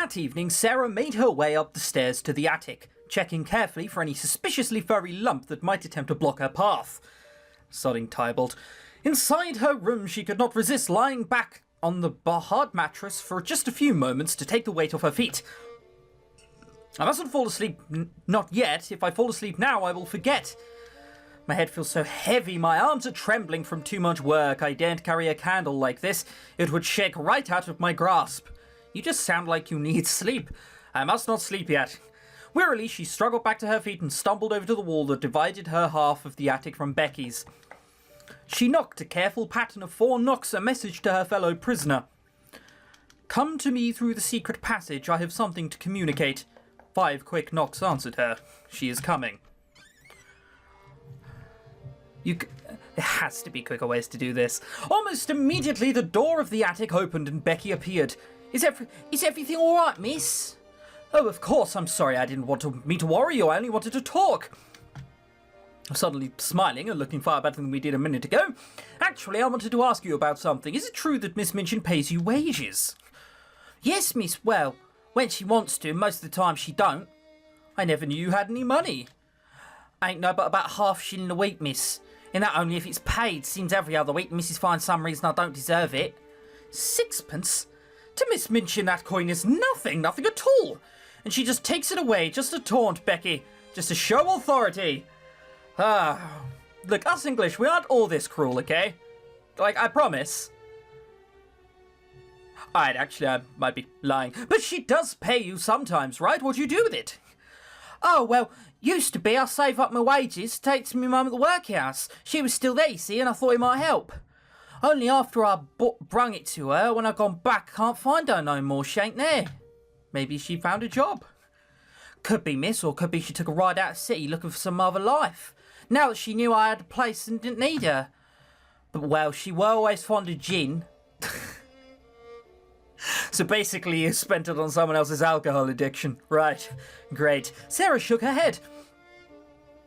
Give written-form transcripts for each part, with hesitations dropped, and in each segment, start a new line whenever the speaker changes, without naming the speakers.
That evening, Sarah made her way up the stairs to the attic, checking carefully for any suspiciously furry lump that might attempt to block her path. Sodding Tybalt. Inside her room, she could not resist lying back on the hard mattress for just a few moments to take the weight off her feet. I mustn't fall asleep not yet. If I fall asleep now, I will forget. My head feels so heavy, my arms are trembling from too much work. I daren't carry a candle like this. It would shake right out of my grasp. You just sound like you need sleep. I must not sleep yet. Wearily, she struggled back to her feet and stumbled over to the wall that divided her half of the attic from Becky's. She knocked a careful pattern of 4 knocks, a message to her fellow prisoner. Come to me through the secret passage. I have something to communicate. 5 quick knocks answered her. She is coming. There has to be quicker ways to do this. Almost immediately, the door of the attic opened and Becky appeared. Is everything all right, miss? Oh, of course. I'm sorry. I didn't want me to worry you. I only wanted to talk. Suddenly smiling and looking far better than we did a minute ago. Actually, I wanted to ask you about something. Is it true that Miss Minchin pays you wages? Yes, miss. Well, when she wants to. Most of the time she don't. I never knew you had any money. Ain't no but about ½ a week, miss. And that only if it's paid. Seems every other week Mrs. finds some reason I don't deserve it. 6pence? To Miss Minchin, that coin is nothing at all. And she just takes it away just to taunt Becky, just to show authority. Look, us English, we aren't all this cruel, okay? Like, I promise. Actually, I might be lying. But she does pay you sometimes, right? What do you do with it? Oh, well, used to be I save up my wages, take to my mum at the workhouse. She was still there, you see, and I thought it might help. Only after I brung it to her, when I gone back, I can't find her no more. She ain't there. Maybe she found a job. Could be, miss, or could be she took a ride out of the city looking for some other life. Now that she knew I had a place and didn't need her. But, well, she were always fond of gin. So basically you spent it on someone else's alcohol addiction. Right. Great. Sarah shook her head.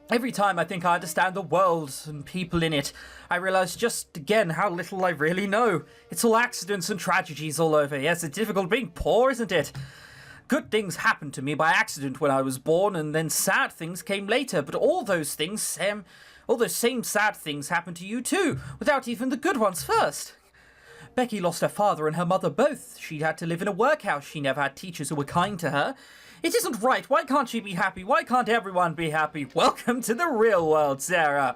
Every time I think I understand the world and people in it, I realise just again how little I really know. It's all accidents and tragedies all over. Yes, it's difficult being poor, isn't it? Good things happened to me by accident when I was born, and then sad things came later. But all those things, all those same sad things happened to you too, without even the good ones first. Becky lost her father and her mother both. She had to live in a workhouse. She never had teachers who were kind to her. It isn't right. Why can't she be happy? Why can't everyone be happy? Welcome to the real world, Sarah.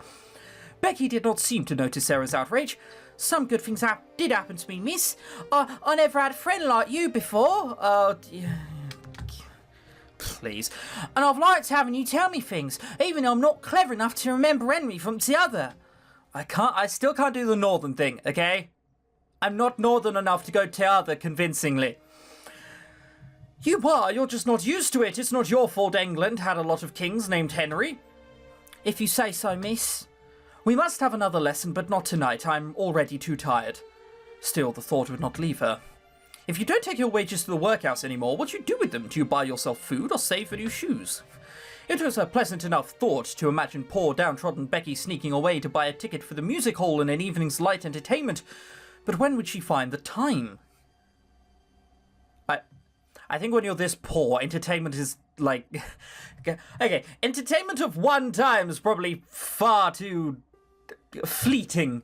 Becky did not seem to notice Sarah's outrage. Some good things did happen to me, miss. I never had a friend like you before. Please. And I've liked having you tell me things, even though I'm not clever enough to remember Henry from the other. I still can't do the northern thing, okay? I'm not northern enough to go t'other convincingly. You're just not used to it. It's not your fault England had a lot of kings named Henry. If you say so, miss. We must have another lesson, but not tonight. I'm already too tired. Still, the thought would not leave her. If you don't take your wages to the workhouse anymore, what do you do with them? Do you buy yourself food or save for new shoes? It was a pleasant enough thought to imagine poor downtrodden Becky sneaking away to buy a ticket for the music hall and an evening's light entertainment. But when would she find the time? I think when you're this poor, entertainment is like... Okay, entertainment of one time is probably far too fleeting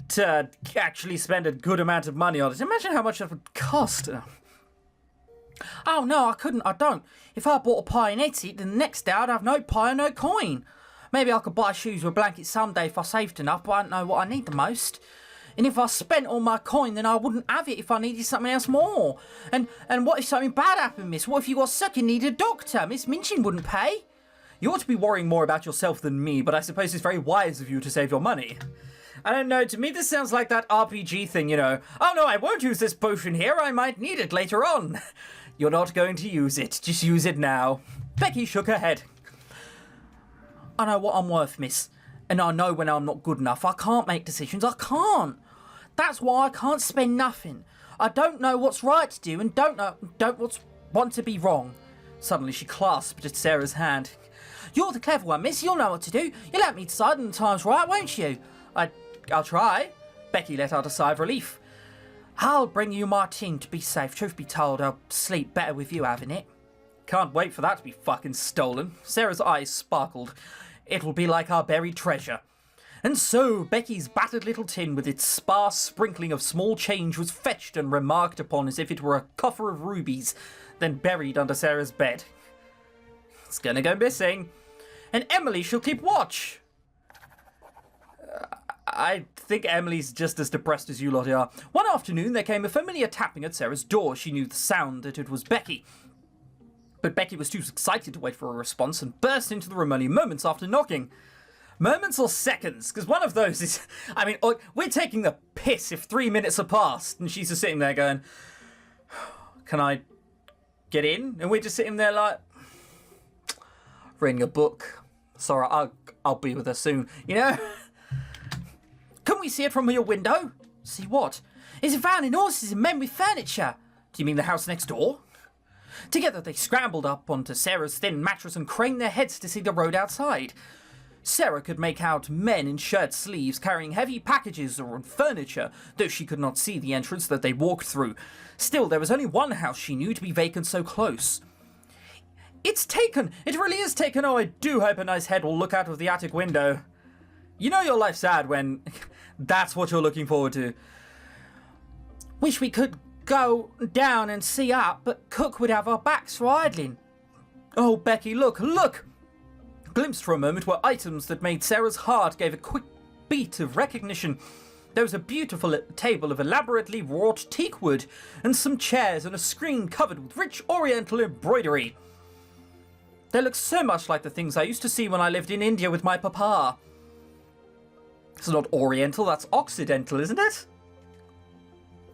to actually spend a good amount of money on it. Imagine how much that would cost. Oh, no, I don't. If I bought a pie in Etsy, then the next day I'd have no pie and no coin. Maybe I could buy shoes or a blanket someday if I saved enough, but I don't know what I need the most. And if I spent all my coin, then I wouldn't have it if I needed something else more. And what if something bad happened, miss? What if you got sick and needed a doctor? Miss Minchin wouldn't pay. You ought to be worrying more about yourself than me, but I suppose it's very wise of you to save your money. I don't know, to me this sounds like that RPG thing, you know. Oh no, I won't use this potion here, I might need it later on. You're not going to use it, just use it now. Becky shook her head. I know what I'm worth, miss. And I know when I'm not good enough. I can't make decisions, I can't. That's why I can't spend nothing. I don't know what's right to do and don't want to be wrong. Suddenly she clasped at Sarah's hand. You're the clever one, miss. You'll know what to do. You'll let me decide when the time's right, won't you? I'll try. Becky let out a sigh of relief. I'll bring you my tin to be safe. Truth be told, I'll sleep better with you having it. Can't wait for that to be fucking stolen. Sarah's eyes sparkled. It'll be like our buried treasure. And so Becky's battered little tin with its sparse sprinkling of small change was fetched and remarked upon as if it were a coffer of rubies, then buried under Sarah's bed. It's gonna go missing. And Emily shall keep watch. I think Emily's just as depressed as you lot are. One afternoon there came a familiar tapping at Sarah's door. She knew the sound that it was Becky. But Becky was too excited to wait for a response and burst into the room only moments after knocking. Moments or seconds, because one of those is... I mean, we're taking the piss if 3 minutes are passed, and she's just sitting there going, can I get in? And we're just sitting there like, reading a book. Sorry, I'll be with her soon, you know? Can we see it from your window? See what? Is it found in horses and men with furniture? Do you mean the house next door? Together they scrambled up onto Sarah's thin mattress and craned their heads to see the road outside. Sarah could make out men in shirt sleeves carrying heavy packages or furniture, though she could not see the entrance that they walked through. Still, there was only one house she knew to be vacant so close. It's taken! It really is taken! Oh, I do hope a nice head will look out of the attic window. You know your life's sad when that's what you're looking forward to. Wish we could go down and see up, but Cook would have our backs for idling. Oh, Becky, look, look! Glimpsed for a moment were items that made Sarah's heart give a quick beat of recognition. There was a beautiful table of elaborately wrought teak wood, and some chairs and a screen covered with rich oriental embroidery. They look so much like the things I used to see when I lived in India with my papa. It's not Oriental, that's Occidental, isn't it?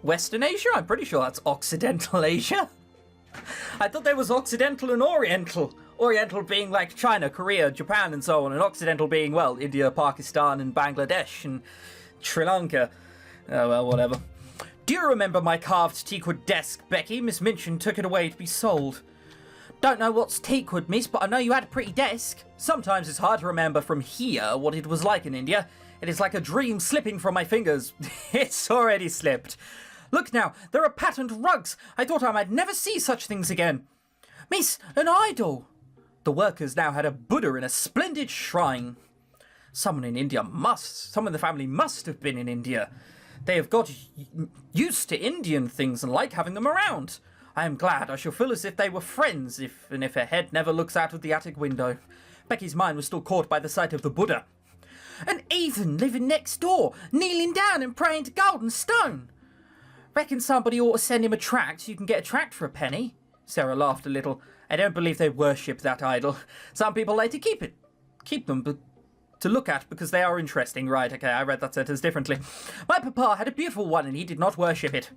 Western Asia? I'm pretty sure that's Occidental Asia. I thought there was Occidental and Oriental. Oriental being like China, Korea, Japan and so on, and Occidental being, well, India, Pakistan and Bangladesh and Sri Lanka. Oh, well, whatever. Do you remember my carved teakwood desk, Becky? Miss Minchin took it away to be sold. Don't know what's teakwood, miss, but I know you had a pretty desk. Sometimes it's hard to remember from here what it was like in India. It is like a dream slipping from my fingers. It's already slipped. Look now, there are patterned rugs. I thought I might never see such things again. Miss, an idol. The workers now had a Buddha in a splendid shrine. Someone in the family must have been in India. They have got used to Indian things and like having them around. I am glad. I shall feel as if they were friends, if her head never looks out of the attic window. Becky's mind was still caught by the sight of the Buddha. An heathen living next door, kneeling down and praying to gold and stone. Reckon somebody ought to send him a tract so you can get a tract for a penny. Sarah laughed a little. I don't believe they worship that idol. Some people like to keep them to look at because they are interesting. Right, okay, I read that sentence differently. My papa had a beautiful one and he did not worship it.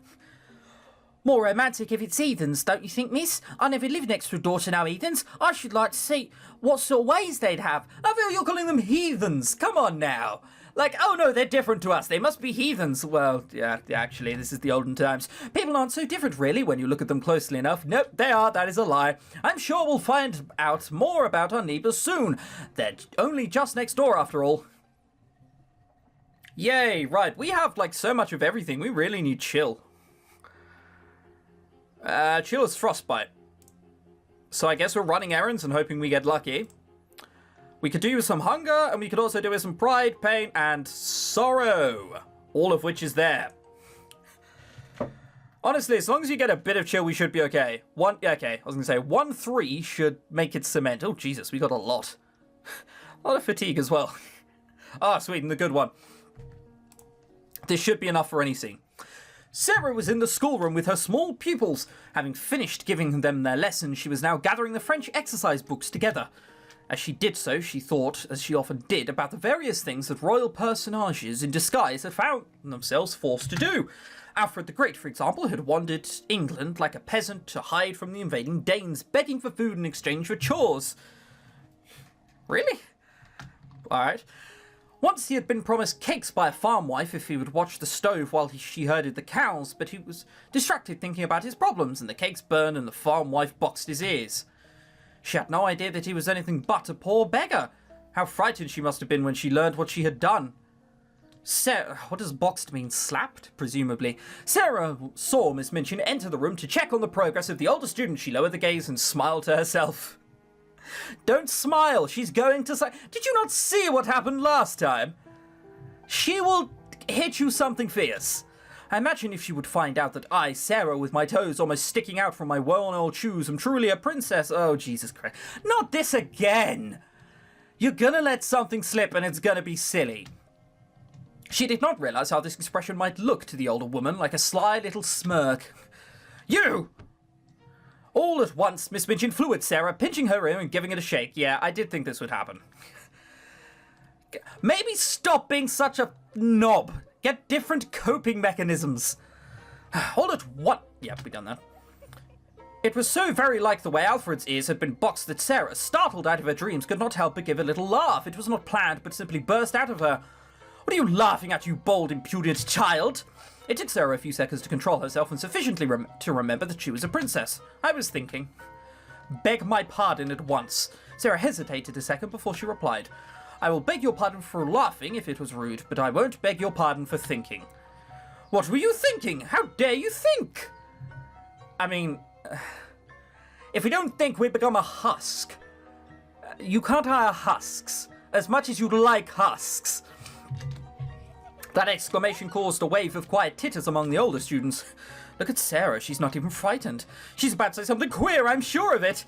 More romantic if it's heathens, don't you think, miss? I never lived next door to no heathens. I should like to see what sort of ways they'd have. I feel you're calling them heathens. Come on now. Like, oh no, they're different to us. They must be heathens. Well, yeah, actually, this is the olden times. People aren't so different, really, when you look at them closely enough. Nope, they are. That is a lie. I'm sure we'll find out more about our neighbours soon. They're only just next door, after all. Yay, right. We have, like, so much of everything. We really need chill. Chill is frostbite. So I guess we're running errands and hoping we get lucky. We could do with some hunger, and we could also do with some pride, pain, and sorrow. All of which is there. Honestly, as long as you get a bit of chill, we should be okay. Okay, I was gonna say 1-3 should make it cement. Oh, Jesus, we got a lot. A lot of fatigue as well. Ah, sweet, and the good one. This should be enough for any scene. Sarah was in the schoolroom with her small pupils. Having finished giving them their lessons, she was now gathering the French exercise books together. As she did so, she thought, as she often did, about the various things that royal personages in disguise had found themselves forced to do. Alfred the Great, for example, had wandered England like a peasant to hide from the invading Danes, begging for food in exchange for chores. Really? Alright. Once he had been promised cakes by a farm wife if he would watch the stove while she herded the cows, but he was distracted thinking about his problems, and the cakes burned and the farm wife boxed his ears. She had no idea that he was anything but a poor beggar. How frightened she must have been when she learned what she had done. Sarah, what does boxed mean? Slapped? Presumably. Sarah saw Miss Minchin enter the room to check on the progress of the older student. She lowered the gaze and smiled to herself. Don't smile, she's going to say. Did you not see what happened last time? She will hit you something fierce. I imagine if she would find out that I, Sarah, with my toes almost sticking out from my worn old shoes, am truly a princess. Oh, Jesus Christ. Not this again! You're gonna let something slip and it's gonna be silly. She did not realize how this expression might look to the older woman, like a sly little smirk. You! All at once, Miss Minchin flew at Sarah, pinching her ear and giving it a shake. Yeah, I did think this would happen. Maybe stop being such a knob. Get different coping mechanisms. All at what? Yep, we done that. It was so very like the way Alfred's ears had been boxed that Sarah, startled out of her dreams, could not help but give a little laugh. It was not planned, but simply burst out of her. What are you laughing at, you bold, impudent child? It took Sarah a few seconds to control herself and sufficiently to remember that she was a princess. I was thinking. Beg my pardon at once. Sarah hesitated a second before she replied. I will beg your pardon for laughing if it was rude, but I won't beg your pardon for thinking. What were you thinking? How dare you think? I mean, if we don't think, we become a husk. You can't hire husks, as much as you'd like husks. That exclamation caused a wave of quiet titters among the older students. Look at Sarah, she's not even frightened. She's about to say something queer, I'm sure of it.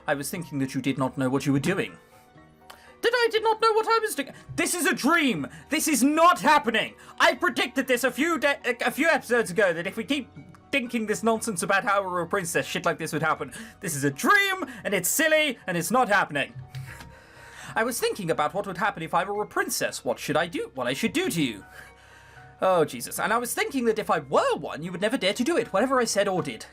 I was thinking that you did not know what you were doing. I did not know what I was doing. This is a dream. This is not happening. I predicted this a few episodes ago, that if we keep thinking this nonsense about how we're a princess, shit like this would happen. This is a dream, and it's silly, and it's not happening. I was thinking about what would happen if I were a princess. What should I do? What I should do to you? Oh, Jesus. And I was thinking that if I were one, you would never dare to do it, whatever I said or did.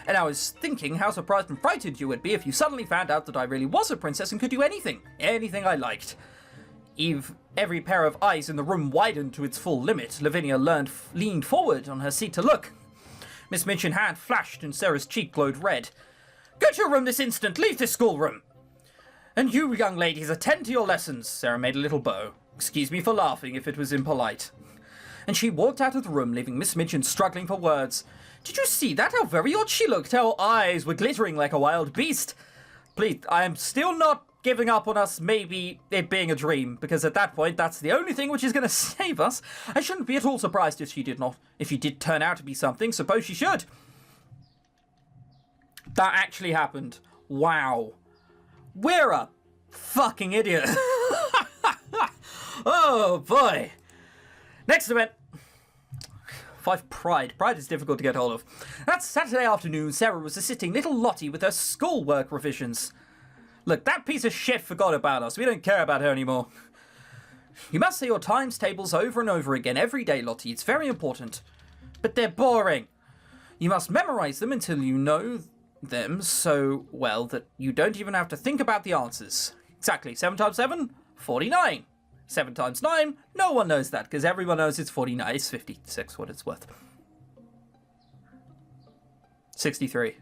And I was thinking how surprised and frightened you would be if you suddenly found out that I really was a princess and could do anything I liked. Every pair of eyes in the room widened to its full limit. Lavinia leaned forward on her seat to look. Miss Minchin's hand flashed and Sarah's cheek glowed red. Go to your room this instant! Leave this schoolroom! And you, young ladies, attend to your lessons. Sarah made a little bow. Excuse me for laughing if it was impolite. And she walked out of the room, leaving Miss Minchin struggling for words. Did you see that? How very odd she looked. Her eyes were glittering like a wild beast. Please, I am still not giving up on us maybe it being a dream, because at that point, that's the only thing which is going to save us. I shouldn't be at all surprised if she did turn out to be something. Suppose she should. That actually happened. Wow. We're a fucking idiot. Oh, boy. Next event. 5. Pride. Pride is difficult to get hold of. That Saturday afternoon, Sarah was assisting little Lottie with her schoolwork revisions. Look, that piece of shit forgot about us. We don't care about her anymore. You must say your times tables over and over again every day, Lottie. It's very important. But they're boring. You must memorize them until you know them so well that you don't even have to think about the answers. Exactly. 7 times 7? 49. 7 times 9? No one knows that, because everyone knows it's 49. It's 56, what it's worth. 63.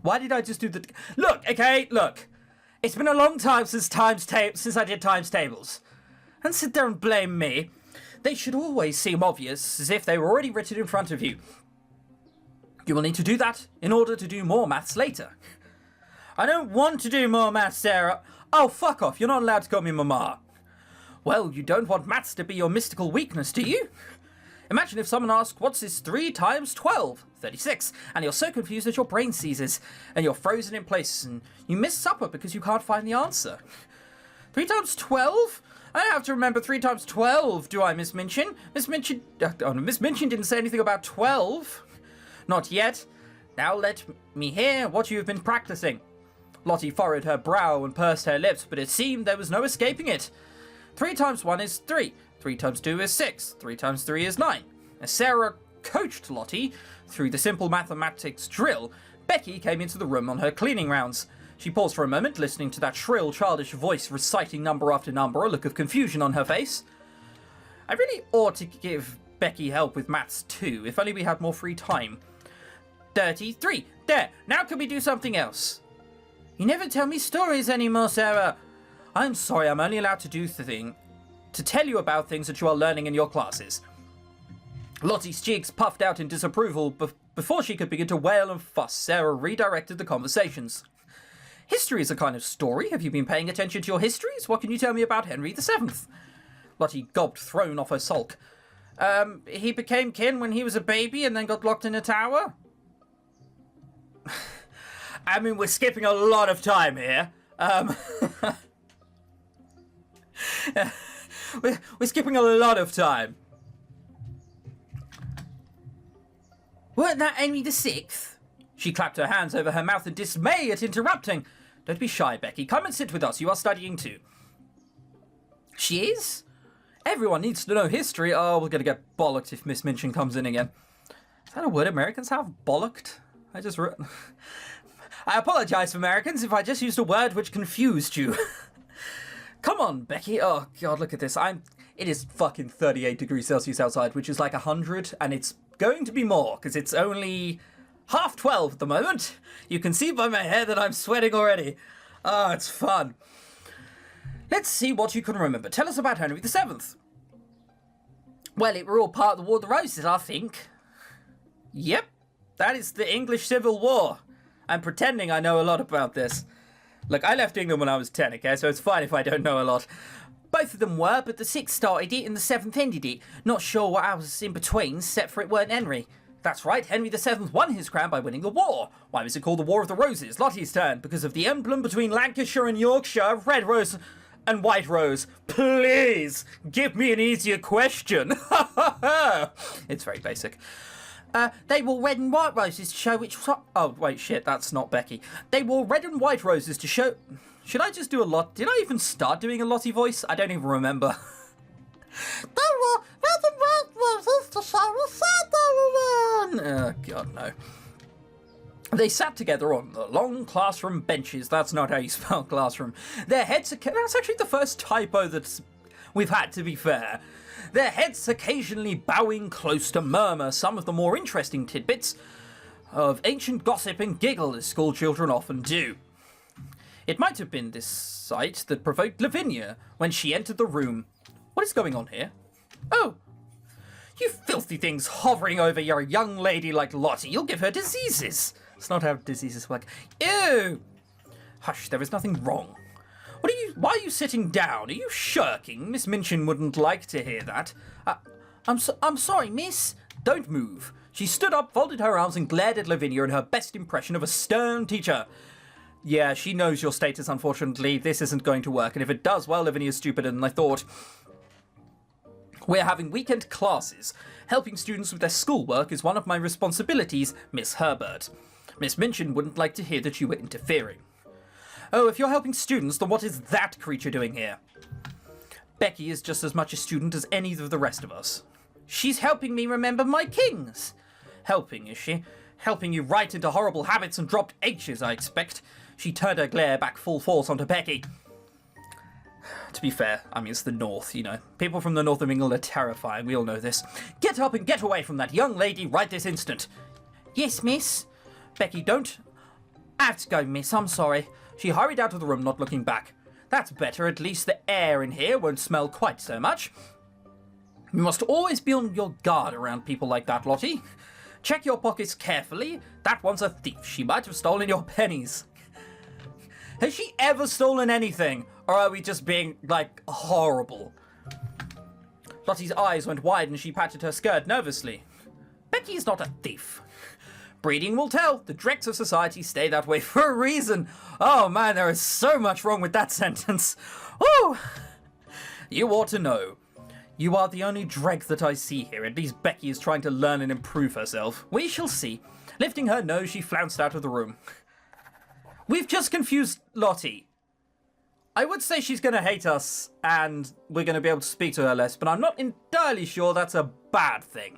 Why did I just do the... Look, okay, look. It's been a long time since I did times tables. And sit there and blame me. They should always seem obvious, as if they were already written in front of you. You will need to do that in order to do more maths later. I don't want to do more maths, Sarah. Oh, fuck off. You're not allowed to call me Mama. Well, you don't want maths to be your mystical weakness, do you? Imagine if someone asked, what's this 3 times 12? 36. And you're so confused that your brain seizes, and you're frozen in place, and you miss supper because you can't find the answer. 3 times 12? I don't have to remember 3 times 12, do I, Miss Minchin? Miss Minchin didn't say anything about 12. Not yet. Now let me hear what you have been practicing. Lottie furrowed her brow and pursed her lips, but it seemed there was no escaping it. 3 times 1 is 3. 3 times 2 is 6. 3 times 3 is 9. As Sarah coached Lottie through the simple mathematics drill, Becky came into the room on her cleaning rounds. She paused for a moment, listening to that shrill, childish voice reciting number after number, a look of confusion on her face. I really ought to give Becky help with maths too, if only we had more free time. 33. There, now can we do something else? You never tell me stories anymore, Sarah. I'm sorry, I'm only allowed to do the thing. to tell you about things that you are learning in your classes. Lottie's cheeks puffed out in disapproval. Before she could begin to wail and fuss, Sarah redirected the conversations. History is a kind of story. Have you been paying attention to your histories? What can you tell me about Henry VII? Lottie gulped, thrown off her sulk. He became kin when he was a baby and then got locked in a tower? I mean, we're skipping a lot of time here. We're skipping a lot of time. Weren't that Henry VI? She clapped her hands over her mouth in dismay at interrupting. Don't be shy, Becky. Come and sit with us. You are studying too. She is? Everyone needs to know history. Oh, we're going to get bollocked if Miss Minchin comes in again. Is that a word Americans have? Bollocked? I apologize, Americans, if I just used a word which confused you. Come on, Becky. Oh, God, look at this. It is fucking 38 degrees Celsius outside, which is like 100, and it's going to be more, because it's only 12:30 at the moment. You can see by my hair that I'm sweating already. Oh, it's fun. Let's see what you can remember. Tell us about Henry VII. Well, it were all part of the War of the Roses, I think. Yep, that is the English Civil War. I'm pretending I know a lot about this. Look, I left England when I was 10, okay, so it's fine if I don't know a lot. Both of them were, but the 6th started it and the 7th ended it. Not sure what else in between, except for it weren't Henry. That's right, Henry VII won his crown by winning the war. Why was it called the War of the Roses? Lottie's turn. Because of the emblem between Lancashire and Yorkshire, red rose and white rose. Please, give me an easier question. It's very basic. They wore red and white roses to show which... Oh, wait, shit, that's not Becky. They wore red and white roses to show... Should I just do a lot? Did I even start doing a Lottie voice? I don't even remember. They wore red and white roses to show how sad they were. Oh, God, no. They sat together on the long classroom benches. That's not how you spell classroom. Their heads... That's actually the first typo that we've had, to be fair. Their heads occasionally bowing close to murmur some of the more interesting tidbits of ancient gossip and giggle as schoolchildren often do. It might have been this sight that provoked Lavinia when she entered the room. What is going on here? Oh, you filthy things hovering over your young lady like Lottie. You'll give her diseases. It's not how diseases work. Ew! Hush, there is nothing wrong. Why are you sitting down? Are you shirking? Miss Minchin wouldn't like to hear that. I'm sorry, miss. Don't move. She stood up, folded her arms, and glared at Lavinia in her best impression of a stern teacher. Yeah, she knows your status, unfortunately. This isn't going to work, and if it does, well, Lavinia's stupider than I thought. We're having weekend classes. Helping students with their schoolwork is one of my responsibilities, Miss Herbert. Miss Minchin wouldn't like to hear that you were interfering. Oh, if you're helping students, then what is that creature doing here? Becky is just as much a student as any of the rest of us. She's helping me remember my kings. Helping, is she? Helping you right into horrible habits and dropped H's, I expect. She turned her glare back full force onto Becky. To be fair, I mean, it's the north, you know. People from the north of England are terrifying, we all know this. Get up and get away from that young lady right this instant. Yes, miss. Becky, don't... I have to go, miss, I'm sorry. She hurried out of the room, not looking back. That's better, at least the air in here won't smell quite so much. You must always be on your guard around people like that, Lottie. Check your pockets carefully. That one's a thief. She might have stolen your pennies. Has she ever stolen anything? Or are we just being, like, horrible? Lottie's eyes went wide and she patted her skirt nervously. Becky's not a thief. Breeding will tell. The dregs of society stay that way for a reason. Oh man, there is so much wrong with that sentence. Woo! You ought to know. You are the only dreg that I see here. At least Becky is trying to learn and improve herself. We shall see. Lifting her nose, she flounced out of the room. We've just confused Lottie. I would say she's going to hate us and we're going to be able to speak to her less, but I'm not entirely sure that's a bad thing.